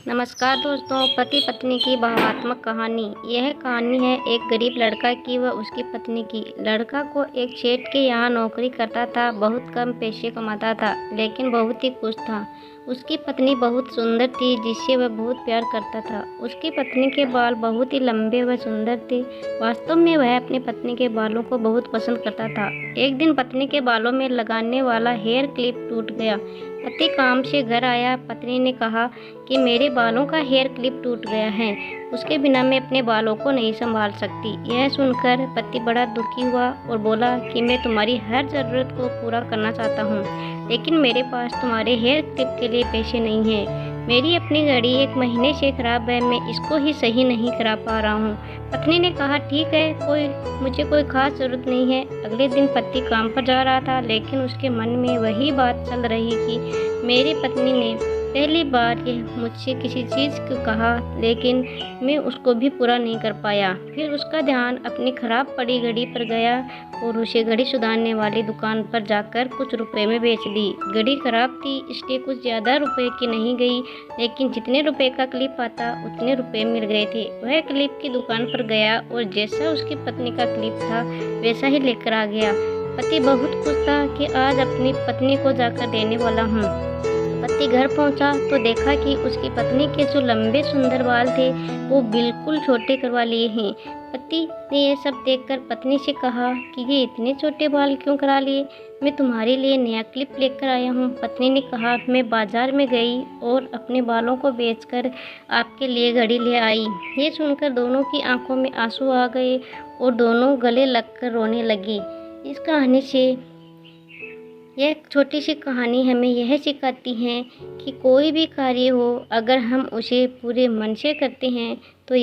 नमस्कार दोस्तों, पति पत्नी की भावात्मक कहानी। यह कहानी है एक गरीब लड़का की व उसकी पत्नी की। लड़का को एक सेठ के यहाँ नौकरी करता था। बहुत कम पैसे कमाता था, लेकिन बहुत ही खुश था। उसकी पत्नी बहुत सुंदर थी, जिससे वह बहुत प्यार करता था। उसकी पत्नी के बाल बहुत ही लंबे व सुंदर थे। वास्तव में वह अपनी पत्नी के बालों को बहुत पसंद करता था। एक दिन पत्नी के बालों में लगाने वाला हेयर क्लिप टूट गया। पति काम से घर आया। पत्नी ने कहा कि मेरे बालों का हेयर क्लिप टूट गया है। उसके बिना मैं अपने बालों को नहीं संभाल सकती। यह सुनकर पति बड़ा दुखी हुआ और बोला कि मैं तुम्हारी हर ज़रूरत को पूरा करना चाहता हूँ, लेकिन मेरे पास तुम्हारे हेयर क्लिप के लिए पैसे नहीं हैं। मेरी अपनी घड़ी 1 महीने से ख़राब है, मैं इसको ही सही नहीं करा पा रहा हूँ। पत्नी ने कहा ठीक है, मुझे कोई ख़ास ज़रूरत नहीं है। अगले दिन पति काम पर जा रहा था, लेकिन उसके मन में वही बात चल रही कि मेरी पत्नी ने पहली बार यह मुझसे किसी चीज़ को कहा, लेकिन मैं उसको भी पूरा नहीं कर पाया। फिर उसका ध्यान अपनी ख़राब पड़ी घड़ी पर गया और उसे घड़ी सुधारने वाली दुकान पर जाकर कुछ रुपए में बेच दी। घड़ी ख़राब थी, इसलिए कुछ ज़्यादा रुपए की नहीं गई, लेकिन जितने रुपए का क्लिप आता उतने रुपए मिल गए थे। वह क्लिप की दुकान पर गया और जैसा उसकी पत्नी का क्लिप था वैसा ही लेकर आ गया। पति बहुत खुश था कि आज अपनी पत्नी को जाकर देने वाला हूँ। पति घर पहुंचा तो देखा कि उसकी पत्नी के जो लंबे सुंदर बाल थे वो बिल्कुल छोटे करवा लिए हैं। पति ने यह सब देखकर पत्नी से कहा कि ये इतने छोटे बाल क्यों करा लिए? मैं तुम्हारे लिए नया क्लिप लेकर आया हूँ। पत्नी ने कहा मैं बाजार में गई और अपने बालों को बेचकर आपके लिए घड़ी ले आई। ये सुनकर दोनों की आंखों में आंसू आ गए और दोनों गले लगकर रोने लगी। इस कहानी से यह छोटी सी कहानी हमें यह सिखाती है कि कोई भी कार्य हो, अगर हम उसे पूरे मन से करते हैं तो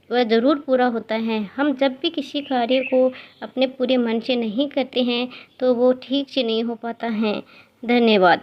वह ज़रूर पूरा होता है। हम जब भी किसी कार्य को अपने पूरे मन से नहीं करते हैं तो वो ठीक से नहीं हो पाता है। धन्यवाद।